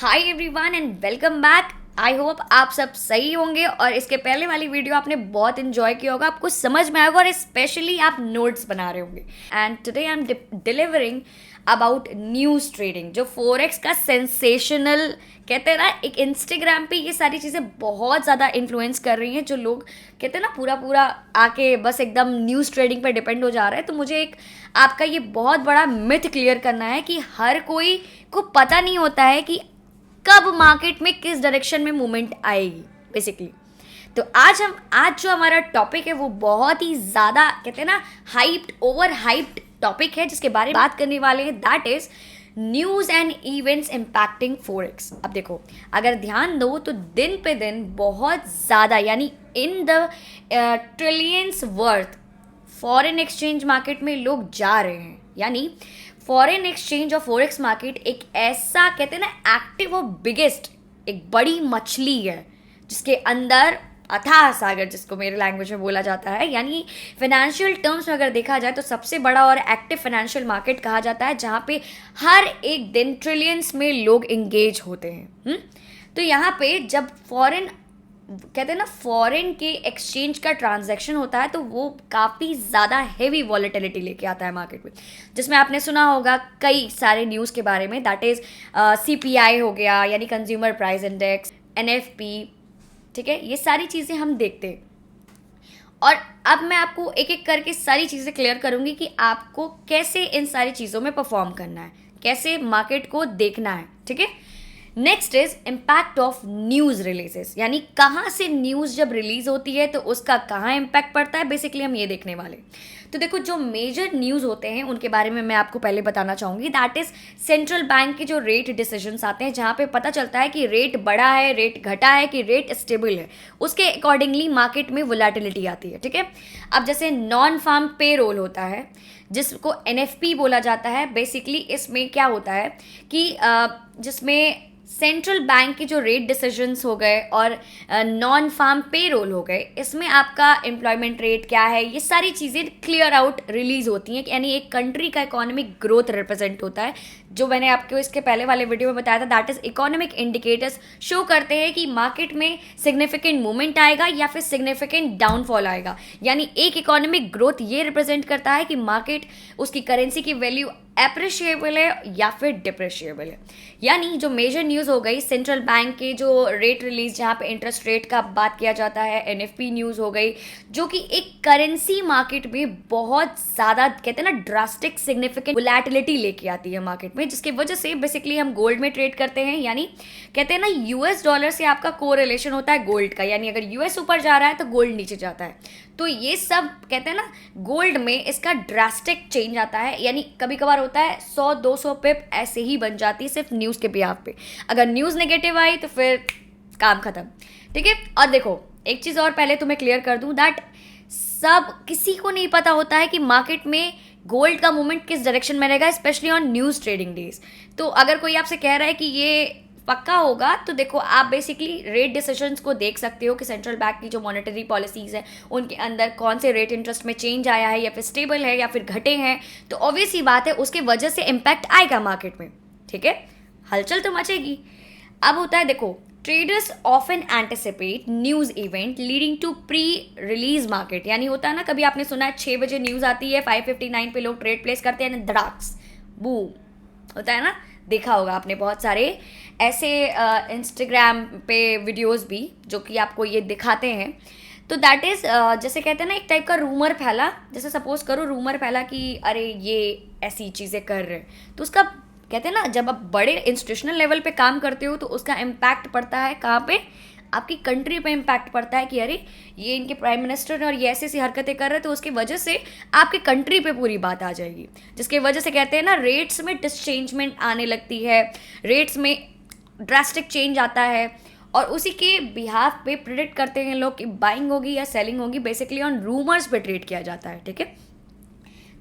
Hi everyone and welcome back. I hope आप सब सही होंगे और इसके पहले वाली वीडियो आपने बहुत इन्जॉय किया होगा, आपको समझ में आएगा और स्पेशली आप नोट्स बना रहे होंगे। And today I am delivering about news trading, जो फोरेक्स का सेंसेशनल कहते हैं ना, एक इंस्टाग्राम पे ये सारी चीज़ें बहुत ज़्यादा इन्फ्लुएंस कर रही हैं। जो लोग कहते हैं ना पूरा पूरा आके बस एकदम न्यूज़ ट्रेडिंग पे डिपेंड हो जा रहा है। तो मुझे एक आपका ये बहुत बड़ा मिथ क्लियर करना है कि हर कोई को पता नहीं होता है कि कब मार्केट में किस डायरेक्शन में मूवमेंट आएगी बेसिकली। तो आज जो हमारा टॉपिक है वो बहुत ही ज़्यादा कहते हैं ना हाइप्ड, ओवर हाइप्ड टॉपिक है, जिसके बारे में बात करने वाले हैं। That is news and events impacting forex. अब देखो, अगर ध्यान दो तो दिन पे दिन बहुत ज़्यादा यानी in the trillions worth foreign exchange market में लोग जा रहे हैं। यानी फॉरेन एक्सचेंज और फॉरेक्स मार्केट एक ऐसा कहते हैं ना एक्टिव और बिगेस्ट एक बड़ी मछली है, जिसके अंदर अथाह सागर, जिसको मेरे लैंग्वेज में बोला जाता है। यानी फाइनेंशियल टर्म्स में अगर देखा जाए तो सबसे बड़ा और एक्टिव फाइनेंशियल मार्केट कहा जाता है, जहाँ पे हर एक दिन ट्रिलियंस में लोग इंगेज होते हैं। तो यहाँ पे जब कहते हैं ना फॉरेन के एक्सचेंज का ट्रांजैक्शन होता है तो वो काफ़ी ज़्यादा हेवी वॉलेटिलिटी लेके आता है मार्केट में, जिसमें आपने सुना होगा कई सारे न्यूज़ के बारे में। दैट इज़ CPI हो गया, यानी कंज्यूमर प्राइस इंडेक्स, NFP, ठीक है, ये सारी चीज़ें हम देखते हैं। और अब मैं आपको एक एक करके सारी चीज़ें क्लियर करूँगी कि आपको कैसे इन सारी चीज़ों में परफॉर्म करना है, कैसे मार्केट को देखना है, ठीक है। Next is impact of news releases, यानी कहाँ से न्यूज़ जब रिलीज होती है तो उसका कहाँ इम्पैक्ट पड़ता है, बेसिकली हम ये देखने वाले। तो देखो, जो मेजर न्यूज़ होते हैं उनके बारे में मैं आपको पहले बताना चाहूँगी। दैट इज़ सेंट्रल बैंक के जो रेट डिसीजंस आते हैं, जहाँ पे पता चलता है कि रेट बढ़ा है, रेट घटा है, कि रेट स्टेबल है, उसके अकॉर्डिंगली मार्केट में वोलेटिलिटी आती है, ठीक है। अब जैसे नॉन फार्म पे रोल होता है, जिसको NFP बोला जाता है। बेसिकली इसमें क्या होता है कि जिसमें सेंट्रल बैंक के जो रेट डिसीजंस हो गए और नॉन फार्म पे रोल हो गए, इसमें आपका एम्प्लॉयमेंट रेट क्या है, ये सारी चीज़ें क्लियर आउट रिलीज होती हैं। यानी एक कंट्री का इकोनॉमिक ग्रोथ रिप्रेजेंट होता है, जो मैंने आपको इसके पहले वाले वीडियो में बताया था। That is economic indicators show करते हैं कि मार्केट में सिग्निफिकेंट मूवमेंट आएगा या फिर सिग्निफिकेंट डाउनफॉल आएगा। यानी एक इकोनॉमिक ग्रोथ ये रिप्रेजेंट करता है कि मार्केट, उसकी करेंसी की वैल्यू एप्रिशिएबल है या फिर डिप्रिशिएबल है। यानी जो मेजर न्यूज़ हो गई सेंट्रल बैंक के जो रेट रिलीज, जहाँ पे इंटरेस्ट रेट का बात किया जाता है, NFP न्यूज़ हो गई, जो कि एक करेंसी मार्केट में बहुत ज़्यादा कहते हैं ना ड्रास्टिक सिग्निफिकेंट वोलेटिलिटी लेके आती है मार्केट में, जिसकी वजह से बेसिकली हम गोल्ड में ट्रेड करते हैं। यानी कहते हैं ना US डॉलर से आपका कोरिलेशन होता है गोल्ड का, यानी अगर US ऊपर जा रहा है तो गोल्ड नीचे जाता है। तो ये सब कहते हैं ना गोल्ड में इसका ड्रास्टिक चेंज आता है। यानी कभी कभार होता है 100-200 पिप ऐसे ही बन जाती है सिर्फ न्यूज़ के बिहाफ पे। अगर न्यूज़ नेगेटिव आई तो फिर काम खत्म, ठीक है। और देखो, एक चीज़ और पहले तुम्हें क्लियर कर दूं, दैट सब किसी को नहीं पता होता है कि मार्केट में गोल्ड का मूवमेंट किस डायरेक्शन में रहेगा, specially on news trading days. तो अगर कोई आपसे कह रहा है कि ये पक्का होगा, तो देखो आप बेसिकली रेट डिसीजंस को देख सकते हो कि सेंट्रल बैंक की जो मॉनेटरी पॉलिसीज़ है उनके अंदर कौन से रेट इंटरेस्ट में चेंज आया है, या फिर स्टेबल है या फिर घटे हैं। तो ऑब्वियस ही बात है उसके वजह से इम्पैक्ट आएगा मार्केट में, ठीक है, हलचल तो मचेगी। अब होता है, देखो, traders often anticipate news event leading to pre release market. यानी होता है ना, कभी आपने सुना है 6 बजे न्यूज़ आती है, 5:59 पे लोग ट्रेड प्लेस करते हैं, धड़ाक्स बूम होता है ना, देखा होगा आपने बहुत सारे ऐसे इंस्टाग्राम पे वीडियोस भी जो कि आपको ये दिखाते हैं। तो दैट इज़ जैसे कहते हैं ना एक टाइप का रूमर फैला, जैसे सपोज करो रूमर फैला कि अरे ये ऐसी चीज़ें कर रहे हैं, तो उसका कहते हैं ना जब आप बड़े इंस्टीट्यूशनल लेवल पे काम करते हो तो उसका इम्पैक्ट पड़ता है कहाँ पे, आपकी कंट्री पे इम्पैक्ट पड़ता है कि अरे ये इनके प्राइम मिनिस्टर और ये ऐसी ऐसी हरकतें कर रहे हैं, तो उसकी वजह से आपकी कंट्री पे पूरी बात आ जाएगी, जिसकी वजह से कहते हैं ना रेट्स में डिसचेंजमेंट आने लगती है, रेट्स में ड्रास्टिक चेंज आता है। और उसी के बिहाफ पे प्रिडिक्ट करते हैं लोग कि बाइंग होगी या सेलिंग होगी, बेसिकली ऑन रूमर्स पे ट्रेड किया जाता है, ठीक है।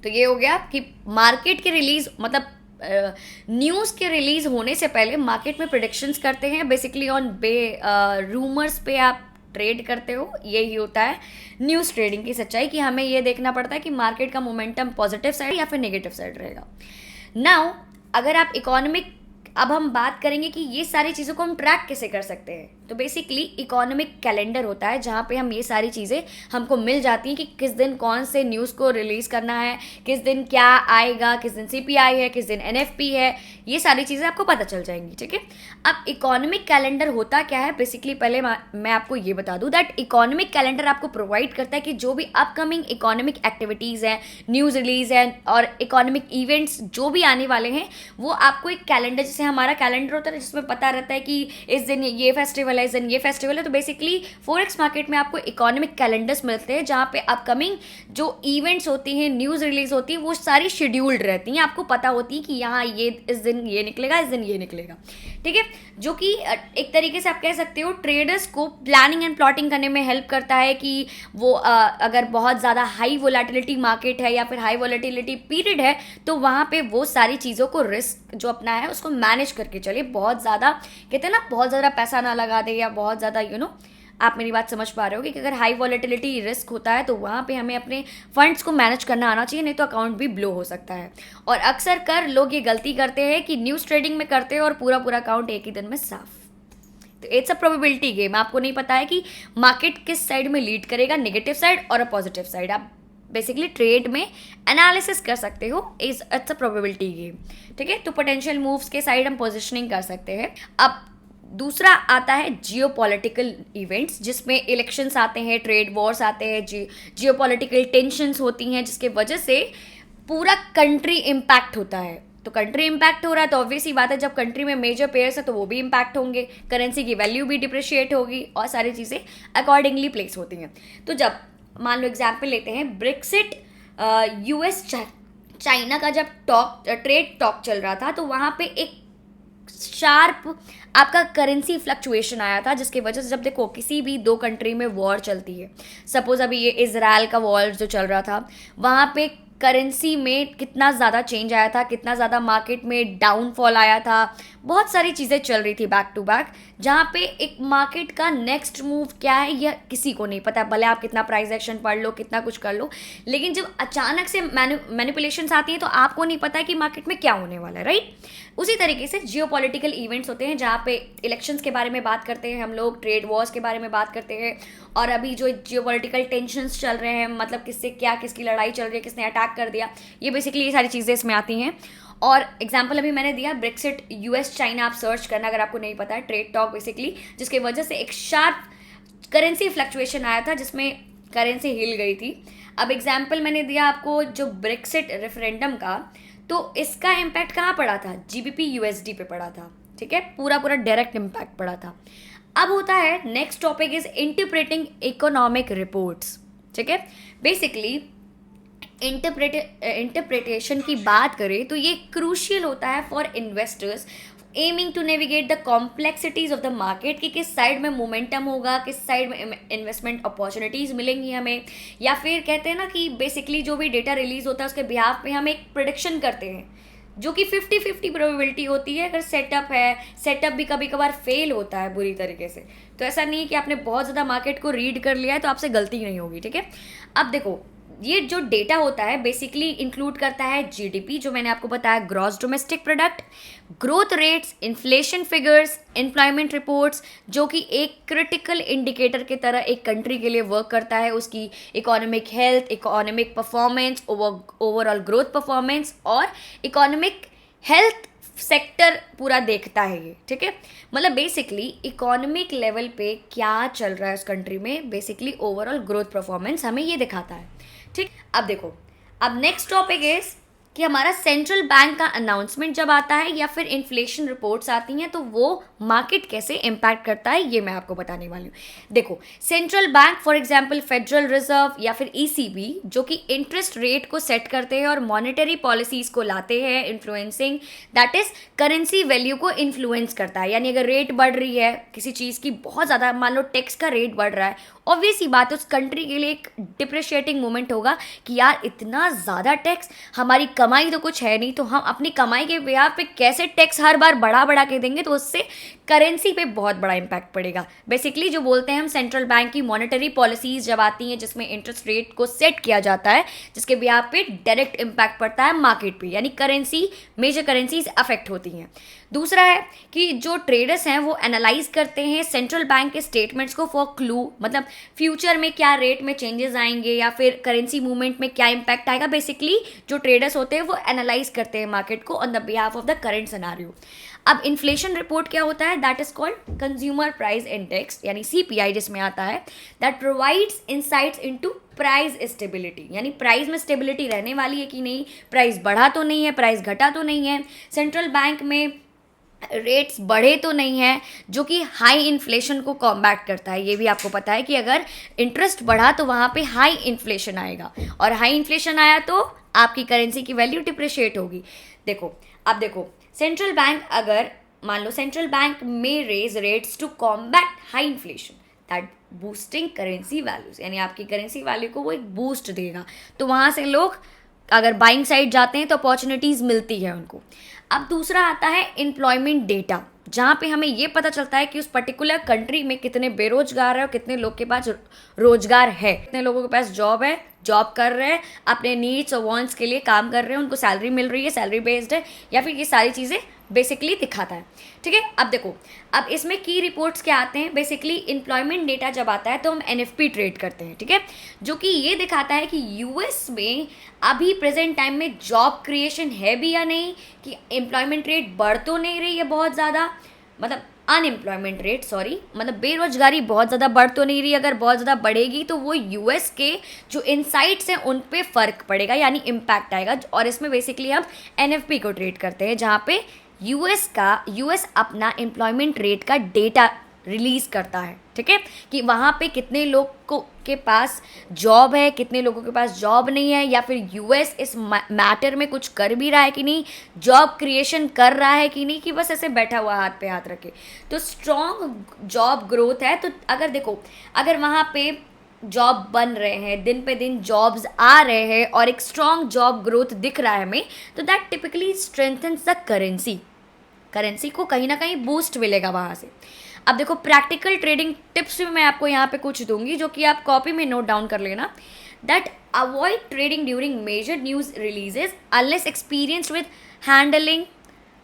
तो ये हो गया कि मार्केट की रिलीज, मतलब न्यूज़ के रिलीज होने से पहले मार्केट में प्रिडिक्शंस करते हैं, बेसिकली ऑन रूमर्स पे आप ट्रेड करते हो। यही होता है न्यूज़ ट्रेडिंग की सच्चाई, कि हमें ये देखना पड़ता है कि मार्केट का मोमेंटम पॉजिटिव साइड या फिर नेगेटिव साइड रहेगा। नाउ अगर आप अब हम बात करेंगे कि ये सारी चीज़ों को हम ट्रैक कैसे कर सकते हैं। तो बेसिकली इकोनॉमिक कैलेंडर होता है जहाँ पे हम ये सारी चीज़ें हमको मिल जाती हैं कि किस दिन कौन से न्यूज़ को रिलीज़ करना है, किस दिन क्या आएगा, किस दिन सीपीआई है, किस दिन एनएफपी है, ये सारी चीज़ें आपको पता चल जाएंगी। ठीक है, अब इकोनॉमिक कैलेंडर होता क्या है, बेसिकली पहले मैं आपको ये बता दूँ दैट इकोनॉमिक कैलेंडर आपको प्रोवाइड करता है कि जो भी अपकमिंग इकोनॉमिक एक्टिविटीज़ हैं, न्यूज़ रिलीज़ है और इकोनॉमिक इवेंट्स जो भी आने वाले हैं, वो आपको एक कैलेंडर, जैसे हमारा कैलेंडर होता है जिसमें पता रहता है कि इस दिन ये फेस्टिवल है, इस दिन ये फेस्टिवल है। तो बेसिकली फॉरेक्स मार्केट में आपको इकोनॉमिक कैलेंडर्स मिलते हैं जहाँ पे अपकमिंग जो इवेंट्स होती हैं, न्यूज़ रिलीज होती है, वो सारी शेड्यूल्ड रहती हैं, आपको पता होती है कि यहाँ ये इस दिन ये निकलेगा, इस दिन ये निकलेगा। ठीक है, जो कि एक तरीके से आप कह सकते हो ट्रेडर्स को प्लानिंग एंड प्लॉटिंग करने में हेल्प करता है कि वो अगर बहुत ज़्यादा हाई वोलेटिलिटी मार्केट है या फिर हाई वोलेटिलिटी पीरियड है तो वहाँ पे वो सारी चीज़ों को रिस्क जो अपना है उसको मैनेज करके चले, बहुत ज़्यादा कहते हैं ना, बहुत ज़्यादा पैसा ना लगा दे या बहुत ज़्यादा आप मेरी बात समझ पा रहे हो कि अगर हाई वॉलेटिलिटी रिस्क होता है तो वहाँ पे हमें अपने फंड्स को मैनेज करना आना चाहिए, नहीं तो अकाउंट भी ब्लो हो सकता है। और अक्सर कर लोग ये गलती करते हैं कि न्यूज़ ट्रेडिंग में करते हैं और पूरा पूरा अकाउंट एक ही दिन में साफ। तो इट्स अ प्रोबेबिलिटी गेम, आपको नहीं पता है कि मार्केट किस साइड में लीड करेगा, नेगेटिव साइड और अ पॉजिटिव साइड। आप बेसिकली ट्रेड में एनालिसिस कर सकते हो, इट्स अ प्रोबेबिलिटी गेम। ठीक है, तो पोटेंशियल मूव्स के साइड हम पोजिशनिंग कर सकते हैं। अब दूसरा आता है जियोपॉलिटिकल इवेंट्स, जिसमें इलेक्शंस आते हैं, ट्रेड वॉर्स आते हैं, जियोपॉलिटिकल टेंशंस होती हैं, जिसके वजह से पूरा कंट्री इम्पैक्ट होता है। तो कंट्री इम्पैक्ट हो रहा है तो ऑब्वियस ही बात है, जब कंट्री में मेजर पेयर्स है तो वो भी इम्पैक्ट होंगे, करेंसी की वैल्यू भी डिप्रिशिएट होगी और सारी चीज़ें अकॉर्डिंगली प्लेस होती हैं। तो जब मान लो एग्जाम्पल लेते हैं, ब्रेक्सिट यूएस चाइना का जब ट्रेड टॉक चल रहा था तो वहाँ पे एक शार्प आपका करेंसी फ्लक्चुएशन आया था, जिसकी वजह से जब देखो किसी भी दो कंट्री में वॉर चलती है, सपोज अभी ये इजराइल का वॉर जो चल रहा था, वहाँ पे करेंसी में कितना ज़्यादा चेंज आया था, कितना ज़्यादा मार्केट में डाउनफॉल आया था, बहुत सारी चीज़ें चल रही थी बैक टू बैक, जहाँ पे एक मार्केट का नेक्स्ट मूव क्या है यह किसी को नहीं पता, भले आप कितना प्राइस एक्शन पढ़ लो, कितना कुछ कर लो, लेकिन जब अचानक से मैनिपुलेशंस आती हैं तो आपको नहीं पता है कि मार्केट में क्या होने वाला है, राइट। उसी तरीके से जियोपॉलिटिकल इवेंट्स होते हैं जहाँ पे इलेक्शंस के बारे में बात करते हैं हम लोग, ट्रेड वॉर्स के बारे में बात करते हैं, और अभी जो जियोपॉलिटिकल टेंशंस चल रहे हैं, मतलब किससे क्या, किसकी लड़ाई चल रही है, किसने अटैक कर दिया, ये बेसिकली ये सारी चीज़ें इसमें आती हैं। और एग्जाम्पल अभी मैंने दिया ब्रेक्सिट यूएस चाइना, आप सर्च करना अगर आपको नहीं पता है, ट्रेड टॉक बेसिकली, जिसकी वजह से एक शार्प करेंसी फ्लक्चुएशन आया था जिसमें करेंसी हिल गई थी। अब एग्जाम्पल मैंने दिया आपको जो ब्रेक्सिट रेफरेंडम का, तो इसका इम्पैक्ट कहाँ पड़ा था, जीबीपी यूएसडी पे पड़ा था। ठीक है, पूरा पूरा डायरेक्ट इम्पैक्ट पड़ा था। अब होता है next topic is interpreting economic reports. ठीक है, बेसिकली इंटरप्रिटेशन की बात करें तो ये क्रूशियल होता है for investors aiming to navigate the complexities of the market, कि किस साइड में मोमेंटम होगा, किस साइड में इन्वेस्टमेंट अपॉर्चुनिटीज़ मिलेंगी हमें, या फिर कहते हैं ना कि बेसिकली जो भी डेटा रिलीज होता है उसके बिहाफ पे हम एक प्रोडिक्शन करते हैं जो कि 50-50 प्रोबेबिलिटी होती है। अगर सेटअप है, सेटअप भी कभी कभार फेल होता है बुरी तरीके से, तो ऐसा नहीं है कि आपने बहुत ज़्यादा मार्केट को रीड कर लिया है तो आपसे गलती नहीं होगी। ठीक है, अब देखो ये जो डेटा होता है बेसिकली इंक्लूड करता है जीडीपी, जो मैंने आपको बताया, gross domestic product, growth rates, inflation figures, employment reports, जो कि एक क्रिटिकल इंडिकेटर की तरह एक कंट्री के लिए वर्क करता है, उसकी economic health, economic performance, overall growth performance और इकोनॉमिक हेल्थ सेक्टर पूरा देखता है ये। ठीक है, मतलब बेसिकली इकोनॉमिक लेवल पे क्या चल रहा है उस कंट्री में, बेसिकली ओवरऑल ग्रोथ परफॉर्मेंस हमें ये दिखाता है। ठीक, अब देखो, अब नेक्स्ट टॉपिक इज कि हमारा सेंट्रल बैंक का अनाउंसमेंट जब आता है या फिर इन्फ्लेशन रिपोर्ट्स आती हैं तो वो मार्केट कैसे इम्पैक्ट करता है, ये मैं आपको बताने वाली हूँ। देखो, central bank for example federal reserve या फिर ईसीबी, जो कि इंटरेस्ट रेट को सेट करते हैं और मॉनेटरी पॉलिसीज को लाते हैं, influencing that is currency value को इन्फ्लुएंस करता है। यानी अगर रेट बढ़ रही है किसी चीज़ की बहुत ज़्यादा, मान लो टैक्स का रेट बढ़ रहा है, ऑब्वियस ही बात है उस कंट्री के लिए एक डिप्रिशिएटिंग मोमेंट होगा कि यार इतना ज़्यादा टैक्स, हमारी कमाई तो कुछ है नहीं, तो हम अपनी कमाई के ब्याह पे कैसे टैक्स हर बार बढ़ा के देंगे, तो उससे करेंसी पे बहुत बड़ा इंपैक्ट पड़ेगा। बेसिकली जो बोलते हैं हम सेंट्रल बैंक की मॉनेटरी पॉलिसीज जब आती हैं जिसमें इंटरेस्ट रेट को सेट किया जाता है, जिसके ब्याह पे डायरेक्ट इंपैक्ट पड़ता है मार्केट पे, यानी करेंसी, मेजर करेंसीज अफेक्ट होती हैं। दूसरा है कि जो ट्रेडर्स हैं वो एनालाइज करते हैं सेंट्रल बैंक के स्टेटमेंट्स को फॉर क्लू, मतलब फ्यूचर में क्या रेट में चेंजेस आएंगे या फिर करेंसी मूवमेंट में क्या इंपैक्ट आएगा। बेसिकली जो ट्रेडर्स होते हैं वो एनालाइज करते हैं मार्केट को on the behalf of the current scenario. अब इन्फ्लेशन रिपोर्ट क्या होता है, that is called consumer price index यानी CPI जिसमें आता है, that provides insights into price stability, यानी प्राइस में स्टेबिलिटी रहने वाली है कि नहीं, प्राइस बढ़ा तो नहीं है, प्राइस घटा तो नहीं है, सेंट्रल बैंक में रेट्स बढ़े तो नहीं है, जो कि हाई इन्फ्लेशन को कॉम्बैट करता है। ये भी आपको पता है कि अगर इंटरेस्ट बढ़ा तो वहाँ पे हाई इन्फ्लेशन आएगा, और हाई इन्फ्लेशन आया तो आपकी करेंसी की वैल्यू डिप्रिशिएट होगी। देखो अब देखो, सेंट्रल बैंक अगर मान लो central bank may raise rates to combat high inflation, that boosting currency values, यानी आपकी करेंसी वैल्यू को वो एक बूस्ट देगा, तो वहाँ से लोग अगर बाइंग साइड जाते हैं तो अपॉर्चुनिटीज़ मिलती है उनको। अब दूसरा आता है एम्प्लॉयमेंट डेटा, जहाँ पे हमें ये पता चलता है कि उस पर्टिकुलर कंट्री में कितने बेरोजगार है और कितने लोग के पास रोजगार है, कितने लोगों के पास जॉब है, जॉब कर रहे हैं, अपने नीड्स और वांट्स के लिए काम कर रहे हैं, उनको सैलरी मिल रही है, सैलरी बेस्ड है, या फिर ये सारी चीज़ें बेसिकली दिखाता है। ठीक है, अब देखो, अब इसमें की रिपोर्ट्स क्या आते हैं, बेसिकली एम्प्लॉयमेंट डेटा जब आता है तो हम NFP ट्रेड करते हैं, ठीक है, जो कि ये दिखाता है कि US में अभी प्रेजेंट टाइम में जॉब क्रिएशन है भी या नहीं, कि एम्प्लॉयमेंट रेट बढ़ तो नहीं रही है बहुत ज़्यादा, मतलब अनएम्प्लॉयमेंट रेट सॉरी, मतलब बेरोजगारी बहुत ज़्यादा बढ़ तो नहीं रही, अगर बहुत ज़्यादा बढ़ेगी तो वो US के जो इनसाइट्स हैं उन पे फ़र्क पड़ेगा, यानी इम्पैक्ट आएगा। और इसमें बेसिकली हम NFP को ट्रेड करते हैं, जहाँ पे US अपना एम्प्लॉयमेंट रेट का डेटा रिलीज करता है, ठीक है, कि वहाँ पे कितने लोग के पास जॉब है, कितने लोगों के पास जॉब नहीं है, या फिर US इस मैटर में कुछ कर भी रहा है कि नहीं, जॉब क्रिएशन कर रहा है कि नहीं, कि बस ऐसे बैठा हुआ हाथ पे हाथ रखे। तो स्ट्रॉन्ग जॉब ग्रोथ है, तो अगर देखो, अगर वहाँ पे जॉब बन रहे हैं, दिन पे दिन जॉब्स आ रहे हैं और एक स्ट्रॉन्ग जॉब ग्रोथ दिख रहा है हमें, तो that typically strengthens the currency को कहीं ना कहीं बूस्ट मिलेगा वहाँ से। अब देखो, प्रैक्टिकल ट्रेडिंग टिप्स भी मैं आपको यहाँ पे कुछ दूंगी, जो कि आप कॉपी में नोट डाउन कर लेना। That avoid trading during major news releases unless experienced with handling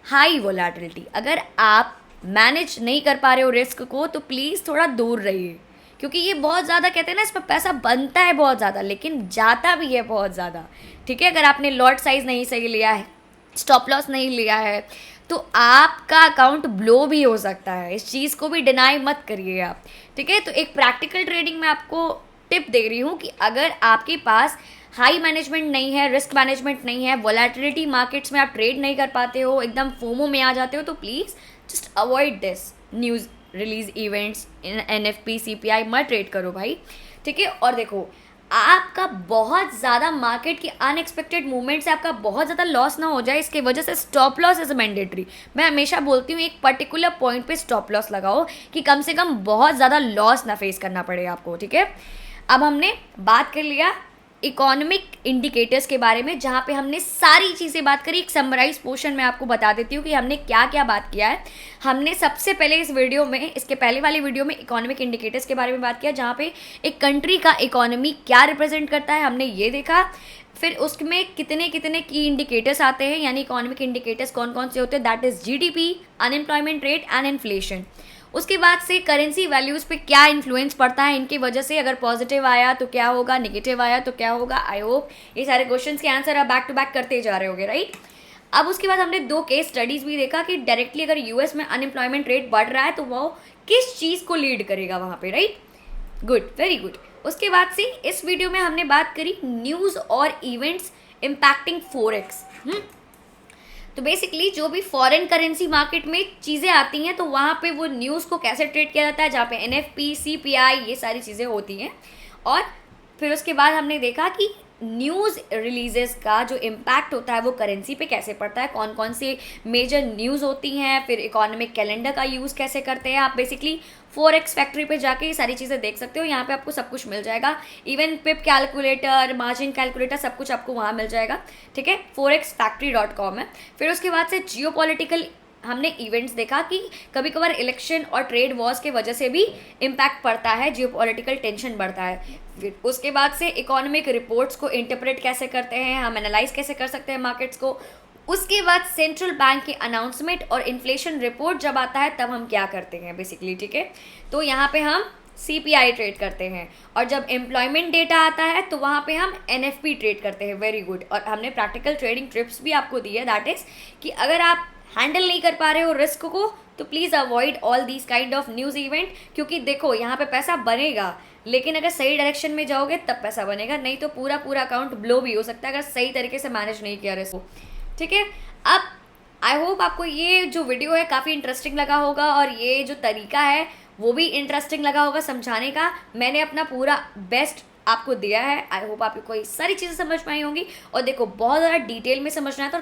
high volatility. अगर आप मैनेज नहीं कर पा रहे हो रिस्क को तो प्लीज़ थोड़ा दूर रहिए, क्योंकि ये बहुत ज़्यादा, कहते हैं ना, इस पर पैसा बनता है बहुत ज़्यादा लेकिन जाता भी है बहुत ज़्यादा। ठीक है, अगर आपने लॉट साइज़ नहीं सही लिया है, स्टॉप लॉस नहीं लिया है, तो आपका अकाउंट ब्लो भी हो सकता है। इस चीज़ को भी डिनाई मत करिए आप, ठीक है। तो एक प्रैक्टिकल ट्रेडिंग में आपको टिप दे रही हूँ कि अगर आपके पास हाई मैनेजमेंट नहीं है, रिस्क मैनेजमेंट नहीं है, वोलेटिलिटी मार्केट्स में आप ट्रेड नहीं कर पाते हो, एकदम फोमो में आ जाते हो, तो please just avoid this news release events in NFP CPI मत ट्रेड करो भाई, ठीक है। और देखो, आपका बहुत ज़्यादा मार्केट की अनएक्सपेक्टेड मूवमेंट से आपका बहुत ज़्यादा लॉस ना हो जाए, इसके वजह से स्टॉप लॉस इज़ मैंडेटरी। मैं हमेशा बोलती हूँ एक पर्टिकुलर पॉइंट पे स्टॉप लॉस लगाओ कि कम से कम बहुत ज़्यादा लॉस ना फेस करना पड़े आपको, ठीक है। अब हमने बात कर लिया इकोनॉमिक इंडिकेटर्स के बारे में, जहाँ पे हमने सारी चीज़ें बात करी। एक समराइज पोर्शन में आपको बता देती हूँ कि हमने क्या क्या बात किया है। हमने सबसे पहले इस वीडियो में, इसके पहले वाली वीडियो में इकोनॉमिक इंडिकेटर्स के बारे में बात किया, जहाँ पे एक कंट्री का इकोनॉमी क्या रिप्रेजेंट करता है हमने ये देखा। फिर उसमें कितने कितने की इंडिकेटर्स आते हैं, यानी इकोनॉमिक इंडिकेटर्स कौन कौन से होते हैं, that is GDP, unemployment rate and inflation. उसके बाद से करेंसी वैल्यूज़ पे क्या इन्फ्लुएंस पड़ता है इनकी वजह से, अगर पॉजिटिव आया तो क्या होगा, नेगेटिव आया तो क्या होगा। आई होप ये सारे क्वेश्चंस के आंसर आप बैक टू बैक करते जा रहे होगे, राइट। अब उसके बाद हमने 2 केस स्टडीज़ भी देखा कि डायरेक्टली अगर US में अनएम्प्लॉयमेंट रेट बढ़ रहा है तो वो किस चीज़ को लीड करेगा वहाँ पे, राइट। Good, very good. उसके बाद से इस वीडियो में हमने बात करी न्यूज़ और इवेंट्स इम्पैक्टिंग फोरेक्स। तो बेसिकली जो भी फॉरेन करेंसी मार्केट में चीज़ें आती हैं तो वहाँ पे वो न्यूज़ को कैसे ट्रेड किया जाता है, जहाँ पे NFP CPI ये सारी चीज़ें होती हैं। और फिर उसके बाद हमने देखा कि न्यूज़ रिलीजेस का जो इम्पैक्ट होता है वो करेंसी पे कैसे पड़ता है, कौन कौन से मेजर न्यूज़ होती हैं, फिर इकोनॉमिक कैलेंडर का यूज़ कैसे करते हैं। आप बेसिकली फोरेक्स फैक्ट्री पे जाके ये सारी चीज़ें देख सकते हो, यहाँ पे आपको सब कुछ मिल जाएगा, इवन पिप कैलकुलेटर, मार्जिन कैलकुलेटर, सब कुछ आपको वहाँ मिल जाएगा, ठीक है। forexfactory.com है। फिर उसके बाद से जियोपॉलिटिकल हमने इवेंट्स देखा कि कभी कभार इलेक्शन और ट्रेड वॉर्स के वजह से भी इम्पैक्ट पड़ता है, जियोपॉलिटिकल टेंशन बढ़ता है। फिर उसके बाद से इकोनॉमिक रिपोर्ट्स को इंटरप्रेट कैसे करते हैं हम, एनालाइज कैसे कर सकते हैं मार्केट्स को, उसके बाद सेंट्रल बैंक के अनाउंसमेंट और इन्फ्लेशन रिपोर्ट जब आता है तब हम क्या करते हैं बेसिकली, ठीक है। तो यहाँ पे हम CPI ट्रेड करते हैं, और जब एम्प्लॉयमेंट डेटा आता है तो वहाँ पे हम NFP ट्रेड करते हैं। Very good. और हमने प्रैक्टिकल ट्रेडिंग ट्रिप्स भी आपको दी है, दैट इज़ कि अगर आप हैंडल नहीं कर पा रहे हो रिस्क को तो please avoid all these kind of news event, क्योंकि देखो यहाँ पे पैसा बनेगा, लेकिन अगर सही डायरेक्शन में जाओगे तब पैसा बनेगा, नहीं तो पूरा अकाउंट ब्लो भी हो सकता है अगर सही तरीके से मैनेज नहीं किया रिस्क को, ठीक है। अब आई होप आपको ये जो वीडियो है काफ़ी इंटरेस्टिंग लगा होगा, और ये जो तरीका है वो भी इंटरेस्टिंग लगा होगा समझाने का। मैंने अपना पूरा बेस्ट आपको दिया है। आई होप आपको कोई सारी चीज़ें समझ में आई होंगी। और देखो, बहुत ज़्यादा डिटेल में समझना है तो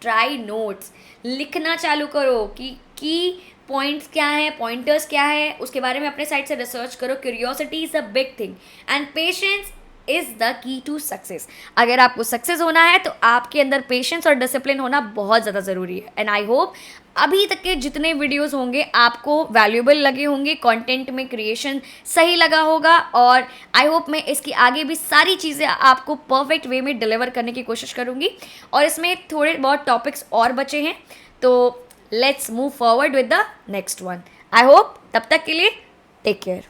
ट्राई नोट्स, लिखना चालू करो कि की पॉइंट्स क्या हैं, पॉइंटर्स क्या है, उसके बारे में अपने साइड से रिसर्च करो। Curiosity is a big thing and patience is the key to success. अगर आपको सक्सेस होना है तो आपके अंदर पेशेंस और डिसिप्लिन होना बहुत ज़्यादा ज़रूरी है। एंड आई होप अभी तक के जितने वीडियोस होंगे आपको वैल्यूएबल लगे होंगे, कंटेंट में क्रिएशन सही लगा होगा, और आई होप मैं इसकी आगे भी सारी चीज़ें आपको परफेक्ट वे में डिलीवर करने की कोशिश करूँगी। और इसमें थोड़े बहुत टॉपिक्स और बचे हैं, तो let's move forward with the next one. I hope तब तक के लिए टेक केयर।